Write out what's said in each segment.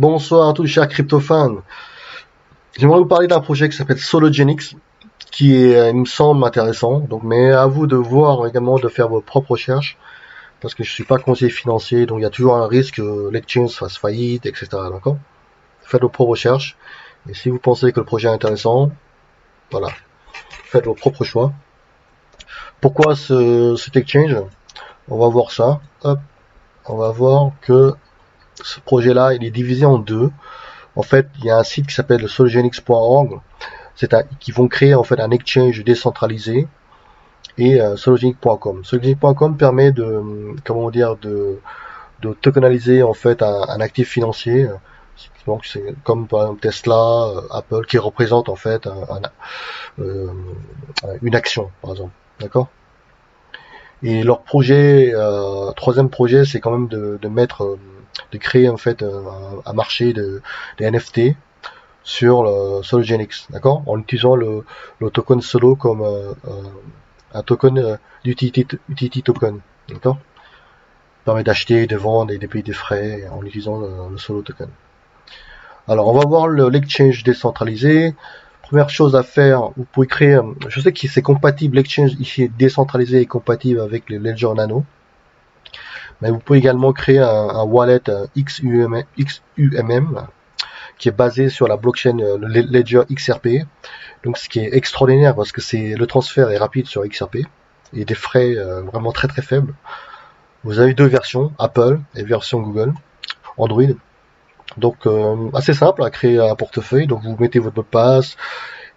Bonsoir à tous chers crypto-fans. J'aimerais vous parler d'un projet qui s'appelle Sologenix, qui est, il me semble intéressant. Donc, mais à vous de voir également de faire vos propres recherches, parce que je suis pas conseiller financier, donc il y a toujours un risque que l'exchange fasse faillite, etc. D'accord? Faites vos propres recherches. Et si vous pensez que le projet est intéressant, voilà, faites vos propres choix. Pourquoi cet exchange? On va voir ça. Hop, on va voir que ce projet-là, il est divisé en deux. En fait, il y a un site qui s'appelle sologenix.org, qui vont créer en fait un exchange décentralisé, et Sologenic.com. Sologenic.com permet de tokeniser en fait un actif financier. Donc c'est comme par exemple Tesla, Apple, qui représente en fait une action, par exemple. D'accord? Et leur projet, troisième projet, c'est quand même de créer en fait un marché des NFT sur le Sologenix, d'accord, en utilisant le token Solo comme un token d'utility token, d'accord, permet d'acheter, de vendre et de payer des frais en utilisant le Solo token. Alors on va voir l'exchange décentralisé. Première chose à faire, vous pouvez créer, je sais que c'est compatible, l'exchange ici est décentralisé et compatible avec les Ledger Nano, mais vous pouvez également créer un wallet XUMM qui est basé sur la blockchain Ledger XRP. Donc ce qui est extraordinaire parce que le transfert est rapide sur XRP et des frais vraiment très très faibles. Vous avez deux versions, Apple et version Google, Android. Donc assez simple à créer un portefeuille. Donc vous mettez votre mot de passe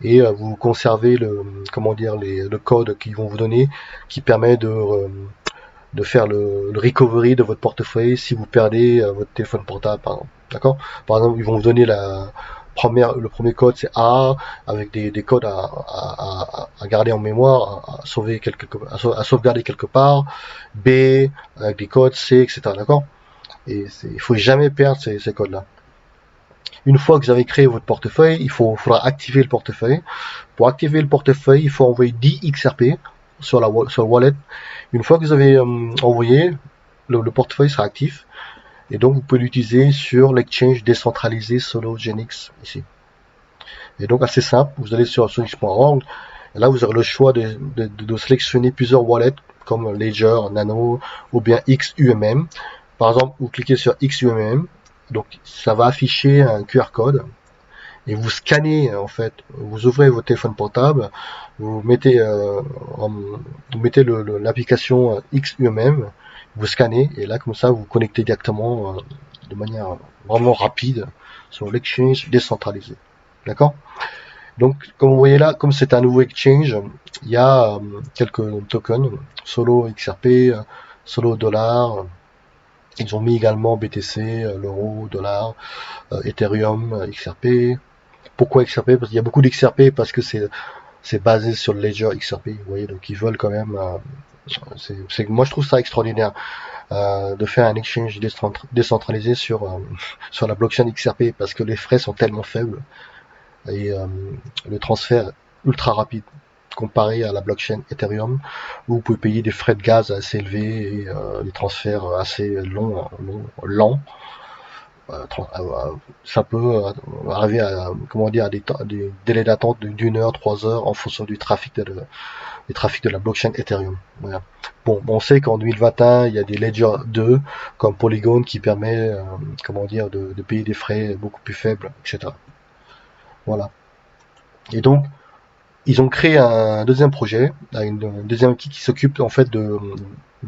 et vous conservez le code qu'ils vont vous donner, qui permet de faire le recovery de votre portefeuille si vous perdez votre téléphone portable, par exemple. D'accord? Par exemple, ils vont vous donner le premier code, c'est A, avec des codes à garder en mémoire, à sauvegarder quelque part, B, avec des codes, C, etc. D'accord? Et il faut jamais perdre ces codes-là. Une fois que vous avez créé votre portefeuille, faudra activer le portefeuille. Pour activer le portefeuille, il faut envoyer 10 XRP sur le wallet. Une fois que vous avez envoyé, le portefeuille sera actif. Et donc, vous pouvez l'utiliser sur l'exchange décentralisé Sologenix ici. Et donc, assez simple, vous allez sur solix.org. Et là, vous aurez le choix de sélectionner plusieurs wallets comme Ledger, Nano ou bien XUMM. Par exemple, vous cliquez sur XUMM. Donc, ça va afficher un QR code. Et vous scannez, en fait, vous ouvrez votre téléphone portable, vous mettez l'application XUMM, vous scannez, et là, comme ça, vous connectez directement de manière vraiment rapide sur l'exchange décentralisé. D'accord? Donc, comme vous voyez là, comme c'est un nouveau exchange, il y a quelques tokens, Solo XRP, Solo Dollar. Ils ont mis également BTC, l'euro, dollar, Ethereum, XRP. Pourquoi XRP? Parce qu'il y a beaucoup d'XRP parce que c'est basé sur le Ledger XRP. Vous voyez, donc ils veulent quand même. Moi, je trouve ça extraordinaire de faire un exchange décentralisé sur la blockchain XRP parce que les frais sont tellement faibles et le transfert ultra rapide comparé à la blockchain Ethereum où vous pouvez payer des frais de gaz assez élevés et des transferts assez lents. Ça peut arriver à des délais d'attente d'une heure, 3 heures en fonction du trafic de la blockchain Ethereum. Voilà. Bon, on sait qu'en 2021, il y a des Ledger 2 comme Polygon qui permet de payer des frais beaucoup plus faibles, etc. Voilà. Et donc, ils ont créé un deuxième projet, un deuxième outil qui s'occupe en fait de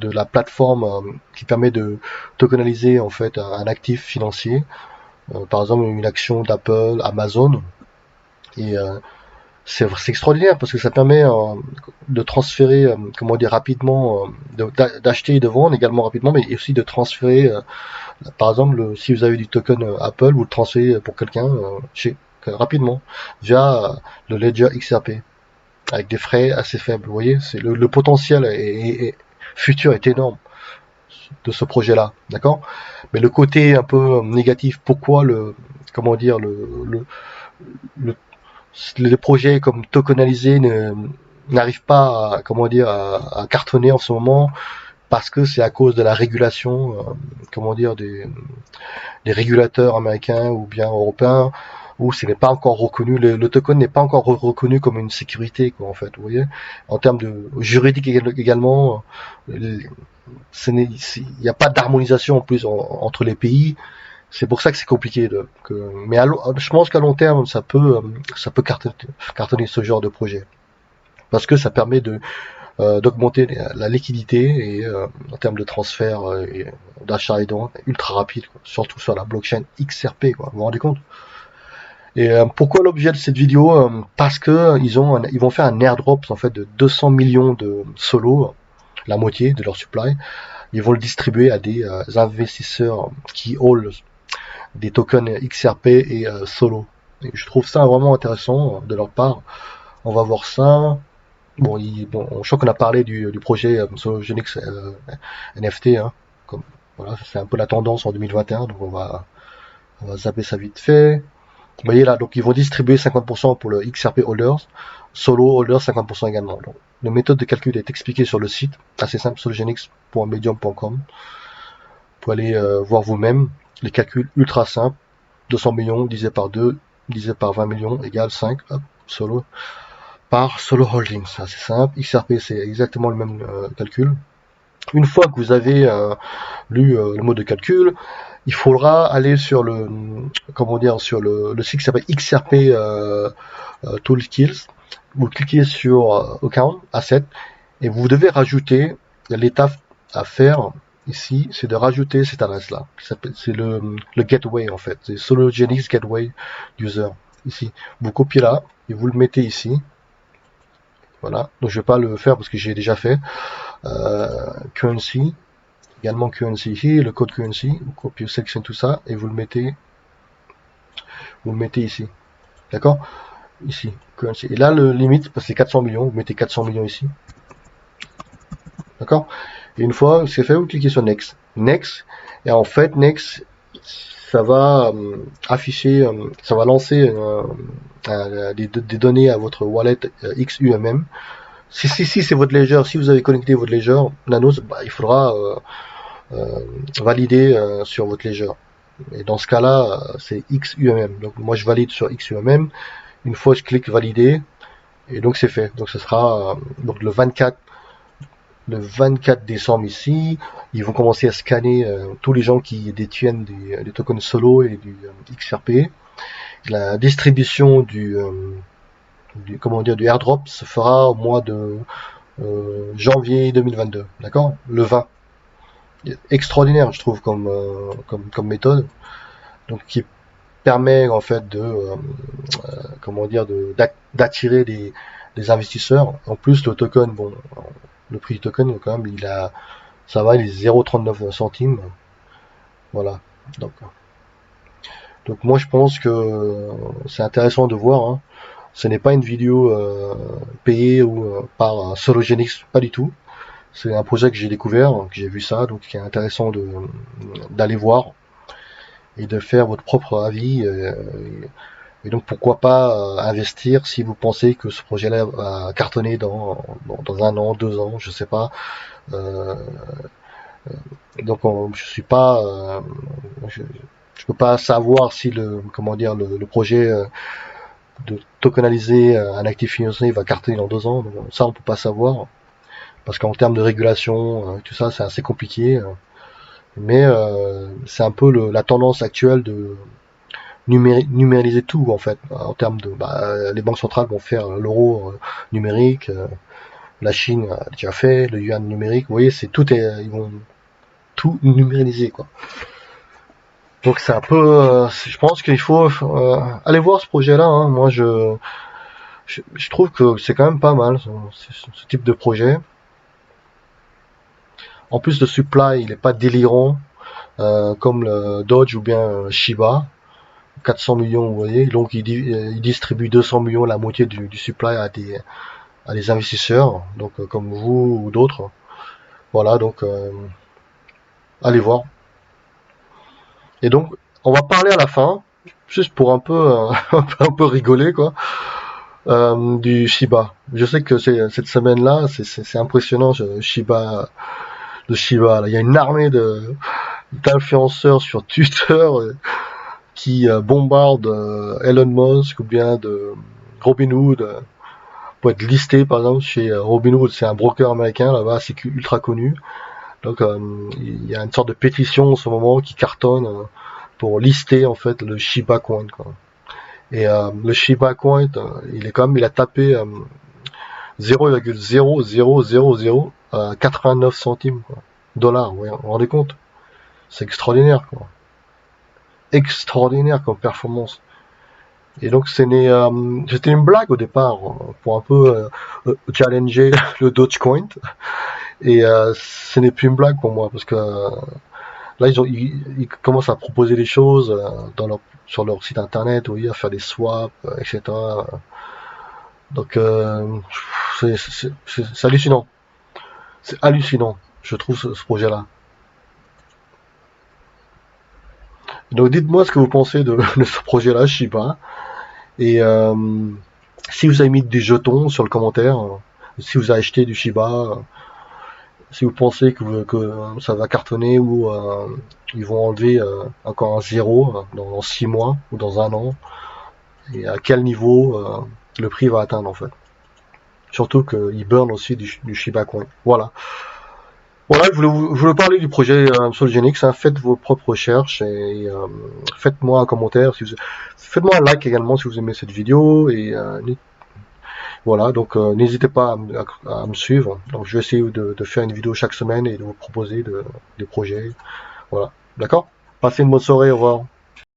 la plateforme qui permet de tokeniser en fait un actif financier, par exemple une action d'Apple, Amazon, et c'est extraordinaire parce que ça permet de transférer, rapidement, d'acheter et de vendre également rapidement, mais aussi de transférer, par exemple, si vous avez du token Apple, vous le transférez pour quelqu'un rapidement via le Ledger XRP avec des frais assez faibles. Vous voyez, c'est le potentiel futur est énorme de ce projet-là, d'accord? Mais le côté un peu négatif, pourquoi les projets comme tokenisés n'arrivent pas à cartonner en ce moment, parce que c'est à cause de la régulation, comment dire, des régulateurs américains ou bien européens, où ce n'est pas encore reconnu, le token n'est pas encore reconnu comme une sécurité, quoi, en fait, vous voyez. En termes de juridique également, il n'y a pas d'harmonisation en plus entre les pays. C'est pour ça que c'est compliqué. Mais je pense qu'à long terme, ça peut cartonner ce genre de projet, parce que ça permet d'augmenter la liquidité et en termes de transfert et d'achat et de vente ultra rapide, quoi. Surtout sur la blockchain XRP, quoi. Vous vous rendez compte? Et pourquoi l'objet de cette vidéo? Parce que ils vont faire un airdrop en fait de 200 millions de solos, la moitié de leur supply. Ils vont le distribuer à des investisseurs qui hold des tokens XRP et solo. Et je trouve ça vraiment intéressant de leur part. On va voir ça. Bon, je crois qu'on a parlé du projet Sologenix NFT, hein, comme voilà, c'est un peu la tendance en 2021, donc on va zapper ça vite fait. Vous voyez là, donc ils vont distribuer 50% pour le XRP holders, solo holders 50% également. Donc, la méthode de calcul est expliquée sur le site, assez simple, sologenix.medium.com. Vous pouvez aller voir vous-même les calculs ultra simples. 200 millions divisé par 2, divisé par 20 millions égale 5, hop, solo par Solo Holdings. C'est simple. XRP, c'est exactement le même calcul. Une fois que vous avez lu le mode de calcul, il faudra aller sur le, comment dire, sur le site qui s'appelle XRP Toolkits. Vous cliquez sur Account, Asset, et vous devez rajouter l'étape à faire ici, c'est de rajouter cette adresse-là. C'est le gateway en fait, c'est Sologenix Gateway User. Ici, vous copiez là et vous le mettez ici. Voilà, donc je vais pas le faire parce que j'ai déjà fait. Currency, également currency ici, le code currency, vous copiez, sélectionnez tout ça et vous le mettez ici. D'accord? Ici, currency. Et là, le limite, parce que c'est 400 millions, vous mettez 400 millions ici. D'accord? Et une fois c'est fait, vous cliquez sur Next. Next, et en fait, Next, ça va afficher, ça va lancer des données à votre wallet XUMM. Si c'est votre ledger, si vous avez connecté votre ledger Nanos, bah, il faudra valider sur votre ledger. Et dans ce cas-là, c'est XUMM. Donc moi je valide sur XUMM. Une fois je clique valider, et donc c'est fait. Donc ce sera donc le 24 décembre ici, ils vont commencer à scanner tous les gens qui détiennent des tokens solo et du XRP. La distribution du airdrop se fera au mois de janvier 2022, d'accord? Le 20. Extraordinaire, je trouve, comme méthode. Donc, qui permet, en fait, d'attirer des investisseurs. En plus, le token, bon, le prix du token, quand même, ça va, il est 0,39 centimes. Voilà. Donc, moi, je pense que c'est intéressant de voir, hein. Ce n'est pas une vidéo payée ou par Sologenix, pas du tout. C'est un projet que j'ai découvert, que j'ai vu ça, donc qui est intéressant d'aller voir et de faire votre propre avis. Et donc pourquoi pas investir si vous pensez que ce projet-là va cartonner dans 1 an, 2 ans, je sais pas. Donc je suis pas, je peux pas savoir si le projet de tokeniser un actif financier va cartonner dans 2 ans. Donc, ça on peut pas savoir parce qu'en termes de régulation, tout ça c'est assez compliqué. Mais c'est un peu la tendance actuelle de numériser tout en fait, en termes de les banques centrales vont faire l'euro numérique, la Chine a déjà fait le yuan numérique, vous voyez, ils vont tout numériser quoi. Donc c'est un peu je pense qu'il faut aller voir ce projet là, hein. Moi je trouve que c'est quand même pas mal ce type de projet. En plus le supply il est pas délirant comme le Doge ou bien Shiba. 400 millions, vous voyez, donc il distribue 200 millions, la moitié du supply à des investisseurs, donc comme vous ou d'autres. Voilà, donc allez voir. Et donc on va parler à la fin, juste pour un peu un peu rigoler quoi, du Shiba. Je sais que cette semaine-là, c'est impressionnant, Shiba de Shiba. Là. Il y a une armée d'influenceurs sur Twitter qui bombardent Elon Musk ou bien de Robinhood pour être listé par exemple chez Robinhood. C'est un broker américain là-bas, c'est ultra connu. Donc il y a une sorte de pétition en ce moment qui cartonne pour lister en fait le Shiba Coin. Quoi. Et le Shiba Coin, il a tapé 0,000089 centimes quoi, dollars. Vous vous rendez compte? C'est extraordinaire quoi. Extraordinaire comme performance. Et donc c'était une blague au départ pour un peu challenger le Dogecoin. Et ce n'est plus une blague pour moi parce que là ils commencent à proposer des choses sur leur site internet, oui, à faire des swaps, etc. Donc c'est hallucinant. C'est hallucinant, je trouve ce projet-là. Donc dites-moi ce que vous pensez de ce projet-là, je sais pas. Et si vous avez mis des jetons sur le commentaire, si vous avez acheté du Shiba, si vous pensez que ça va cartonner ou ils vont enlever encore un zéro dans 6 mois ou dans un an, et à quel niveau le prix va atteindre en fait. Surtout qu'il burn aussi du Shiba Coin. Voilà. Voilà, je voulais parler du projet Solgenix. Hein. Faites vos propres recherches et faites-moi un commentaire. Faites-moi un like également si vous aimez cette vidéo. Et voilà, donc n'hésitez pas à me suivre. Donc je vais essayer de faire une vidéo chaque semaine et de vous proposer des projets. Voilà, d'accord? Passez une bonne soirée, au revoir.